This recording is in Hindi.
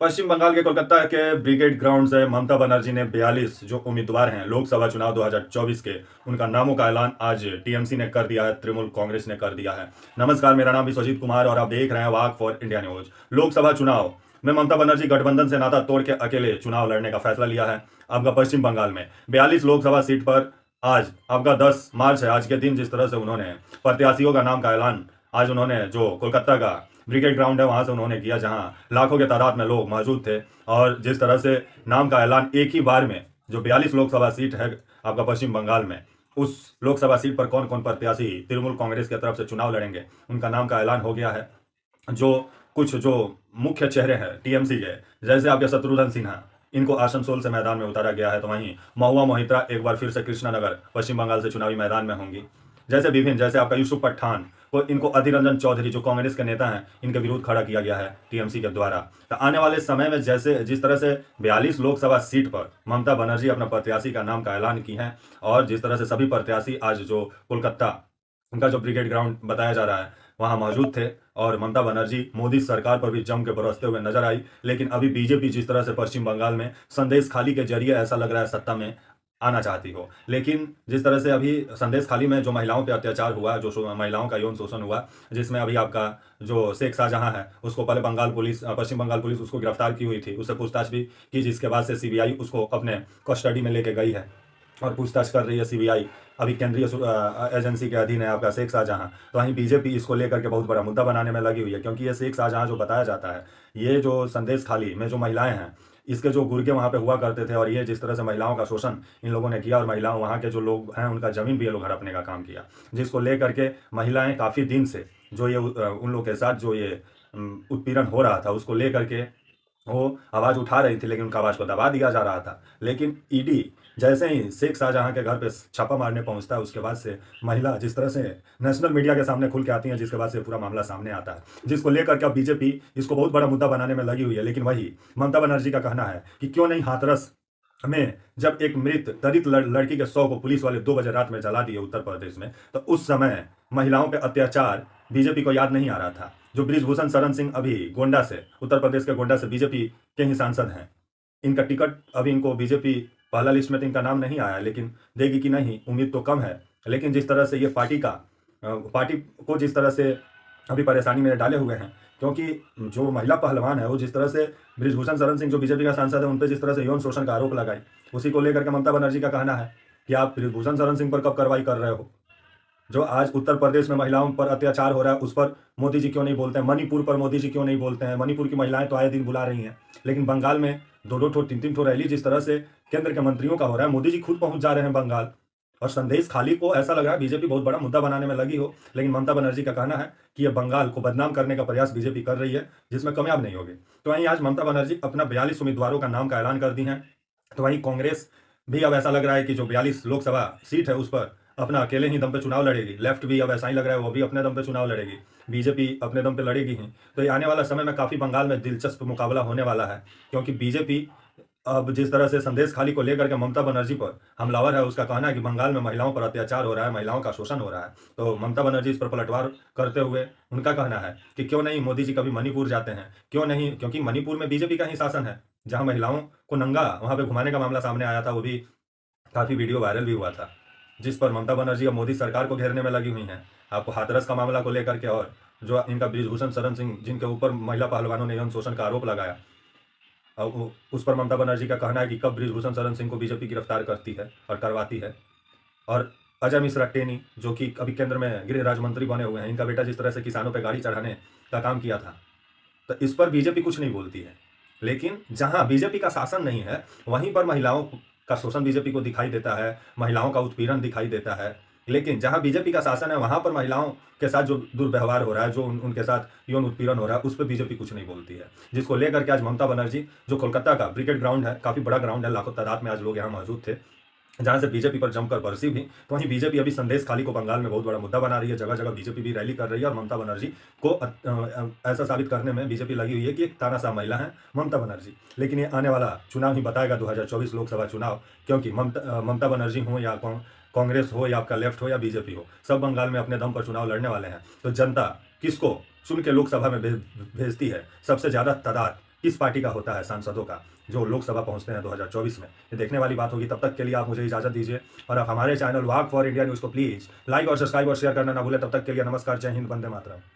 पश्चिम बंगाल के कोलकाता के ब्रिगेड ग्राउंड से ममता बनर्जी ने 42 जो उम्मीदवार हैं लोकसभा चुनाव 2024 के, उनका नामों का ऐलान आज टीएमसी ने कर दिया है, तृणमूल कांग्रेस ने कर दिया है। नमस्कार, मेरा नाम विश्वजीत कुमार और आप देख रहे हैं वाक फॉर इंडिया न्यूज। लोकसभा चुनाव में ममता बनर्जी गठबंधन से नाता तोड़ के अकेले चुनाव लड़ने का फैसला लिया है। आपका पश्चिम बंगाल में 42 लोकसभा सीट पर आज आपका 10 मार्च है, आज के दिन जिस तरह से उन्होंने प्रत्याशियों का नाम का ऐलान आज उन्होंने जो कोलकाता का ब्रिगेड ग्राउंड है वहां से उन्होंने किया, जहां लाखों के तादाद में लोग मौजूद थे। और जिस तरह से नाम का ऐलान एक ही बार में जो 42 लोकसभा सीट है आपका पश्चिम बंगाल में, उस लोकसभा सीट पर कौन कौन प्रत्याशी तृणमूल कांग्रेस की तरफ से चुनाव लड़ेंगे, उनका नाम का ऐलान हो गया है। जो कुछ जो मुख्य चेहरे हैं टीएमसी के, जैसे आपके शत्रुघ्न सिन्हा, इनको आसनसोल से मैदान में उतारा गया है। तो वहीं महुआ मोहित्रा एक बार फिर से कृष्णानगर पश्चिम बंगाल से चुनावी मैदान में होंगी। जैसे विभिन्न, जैसे आपका यूसुफ पठान को, इनको अधीर रंजन चौधरी जो कांग्रेस के नेता हैं, इनके विरुद्ध खड़ा किया गया है टीएमसी के द्वारा। तो आने वाले समय में जैसे जिस तरह से 42 लोकसभा सीट पर ममता बनर्जी अपना प्रत्याशी का नाम का ऐलान की है, और जिस तरह से सभी प्रत्याशी आज जो कोलकाता उनका जो ब्रिगेड ग्राउंड बताया जा रहा है वहां मौजूद थे, और ममता बनर्जी मोदी सरकार पर भी जम के बरसते हुए नजर आई। लेकिन अभी बीजेपी जिस तरह से पश्चिम बंगाल में संदेश खाली के जरिए ऐसा लग रहा है सत्ता में आना चाहती हो, लेकिन जिस तरह से अभी संदेश खाली में जो महिलाओं पे अत्याचार हुआ, जो महिलाओं का यौन शोषण हुआ, जिसमें अभी आपका जो शेख शाहजहां है उसको पहले बंगाल पुलिस, पश्चिम बंगाल पुलिस उसको गिरफ्तार की हुई थी, उससे पूछताछ भी की, जिसके बाद से सीबीआई उसको अपने कस्टडी में लेके गई है और पूछताछ कर रही है सीबीआई। अभी केंद्रीय एजेंसी के अधीन है आपका शेख शाहजहां। तो वहीं बीजेपी इसको लेकर के बहुत बड़ा मुद्दा बनाने में लगी हुई है, क्योंकि ये शेख शाहजहां जो बताया जाता है, ये जो संदेश खाली में जो महिलाएं हैं, इसके जो गुर्गे वहाँ पे हुआ करते थे, और ये जिस तरह से महिलाओं का शोषण इन लोगों ने किया, और महिलाओं वहाँ के जो लोग हैं उनका जमीन भी ये लोग हड़पने का काम किया, जिसको लेकर के महिलाएं काफ़ी दिन से जो ये उन लोग के साथ जो ये उत्पीड़न हो रहा था उसको लेकर के वो आवाज़ उठा रही थी, लेकिन उनका आवाज़ को दबा दिया जा रहा था। लेकिन ईडी जैसे ही शेख शाहजहां के घर पे छापा मारने पहुंचता है, उसके बाद से महिला जिस तरह से नेशनल मीडिया के सामने खुल के आती हैं, जिसके बाद से पूरा मामला सामने आता है, जिसको लेकर के अब बीजेपी इसको बहुत बड़ा मुद्दा बनाने में लगी हुई है। लेकिन वही ममता बनर्जी का कहना है कि क्यों नहीं हाथरस में जब एक मृत दलित लड़की के शव को पुलिस वाले 2 बजे रात में जला दिए उत्तर प्रदेश में, तो उस समय महिलाओं पे अत्याचार बीजेपी को याद नहीं आ रहा था। जो ब्रिजभूषण शरण सिंह अभी गोंडा से, उत्तर प्रदेश के गोंडा से बीजेपी के ही सांसद हैं, इनका टिकट अभी इनको बीजेपी पहला लिस्ट में तो इनका नाम नहीं आया, लेकिन देगी कि नहीं उम्मीद तो कम है। लेकिन जिस तरह से ये पार्टी को जिस तरह से अभी परेशानी में डाले हुए हैं, क्योंकि जो महिला पहलवान है वो जिस तरह से ब्रिजभूषण शरण सिंह जो बीजेपी का सांसद है उन पर जिस तरह से यौन शोषण का आरोप लगाई, उसी को लेकर के ममता बनर्जी का कहना है कि आप ब्रिजभूषण शरण सिंह पर कब कार्रवाई कर रहे हो। जो आज उत्तर प्रदेश में महिलाओं पर अत्याचार हो रहा है उस पर मोदी जी क्यों नहीं बोलते हैं, मणिपुर पर मोदी जी क्यों नहीं बोलते हैं, मणिपुर की महिलाएं तो आए दिन बुला रही हैं, लेकिन बंगाल में 2-2 3-3 ठो रैली जिस तरह से केंद्र के मंत्रियों का हो रहा है, मोदी जी खुद पहुंच जा रहे हैं बंगाल। और संदेश खाली को ऐसा लग रहा है बीजेपी बहुत बड़ा मुद्दा बनाने में लगी हो, लेकिन ममता बनर्जी का कहना है कि यह बंगाल को बदनाम करने का प्रयास बीजेपी कर रही है, जिसमें कामयाब नहीं होगी। तो वहीं आज ममता बनर्जी अपना 42 उम्मीदवारों का नाम का ऐलान कर दी है। तो वहीं कांग्रेस भी अब ऐसा लग रहा है कि जो 42 लोकसभा सीट है उस पर अपना अकेले ही दम पे चुनाव लड़ेगी। लेफ्ट भी अब ऐसा ही लग रहा है, वो भी अपने दम पे चुनाव लड़ेगी, बीजेपी अपने दम पे लड़ेगी ही। तो ये आने वाला समय में काफ़ी बंगाल में दिलचस्प मुकाबला होने वाला है, क्योंकि बीजेपी अब जिस तरह से संदेश खाली को लेकर के ममता बनर्जी पर हमलावर है, उसका कहना है कि बंगाल में महिलाओं पर अत्याचार हो रहा है, महिलाओं का शोषण हो रहा है। तो ममता बनर्जी इस पर पलटवार करते हुए उनका कहना है कि क्यों नहीं मोदी जी कभी मणिपुर जाते हैं, क्यों नहीं, क्योंकि मणिपुर में बीजेपी का ही शासन है, जहां महिलाओं को नंगा वहां पे घुमाने का मामला सामने आया था, वो भी काफ़ी वीडियो वायरल भी हुआ था, जिस पर ममता बनर्जी अब मोदी सरकार को घेरने में लगी हुई हैं। आपको हाथरस का मामला को लेकर के, और जो इनका ब्रिजभूषण शरण सिंह जिनके ऊपर महिला पहलवानों ने यौन शोषण का आरोप लगाया, उस पर ममता बनर्जी का कहना है कि कब ब्रिजभूषण शरण सिंह को बीजेपी गिरफ्तार करती है और करवाती है। और अजय मिश्रा टेनी जो कि अभी केंद्र में गृह राज्य मंत्री बने हुए हैं, इनका बेटा जिस तरह से किसानों पर गाड़ी चढ़ाने का काम किया था, तो इस पर बीजेपी कुछ नहीं बोलती है। लेकिन जहां बीजेपी का शासन नहीं है वहीं पर महिलाओं का शोषण बीजेपी को दिखाई देता है, महिलाओं का उत्पीड़न दिखाई देता है। लेकिन जहां बीजेपी का शासन है वहां पर महिलाओं के साथ जो दुर्व्यवहार हो रहा है, जो उनके साथ यौन उत्पीड़न हो रहा है, उस पर बीजेपी कुछ नहीं बोलती है। जिसको लेकर के आज ममता बनर्जी जो कोलकाता का ब्रिगेड ग्राउंड है, काफ़ी बड़ा ग्राउंड है, लाखों तादाद में आज लोग यहाँ मौजूद थे, जहां से बीजेपी पर जमकर बरसी भी। तो वहीं बीजेपी अभी संदेश खाली को बंगाल में बहुत बड़ा मुद्दा बना रही है, जगह जगह बीजेपी भी रैली कर रही है, और ममता बनर्जी को ऐसा साबित करने में बीजेपी लगी हुई है कि एक तानाशाह महिला है ममता बनर्जी। लेकिन ये आने वाला चुनाव ही बताएगा, 2024 लोकसभा चुनाव, क्योंकि ममता बनर्जी हो या कांग्रेस हो या आपका लेफ्ट हो या बीजेपी हो, सब बंगाल में अपने दम पर चुनाव लड़ने वाले हैं। तो जनता किसको चुन के लोकसभा में भेजती है, सबसे ज़्यादा तादाद किस पार्टी का होता है सांसदों का जो लोकसभा पहुंचते हैं 2024 में, ये देखने वाली बात होगी। तब तक के लिए आप मुझे इजाज़त दीजिए और आप हमारे channel walk for India news को प्लीज़ लाइक और सब्सक्राइब और शेयर करना ना भूलें। तब तक के लिए नमस्कार, जय हिंद, वंदे मातरम।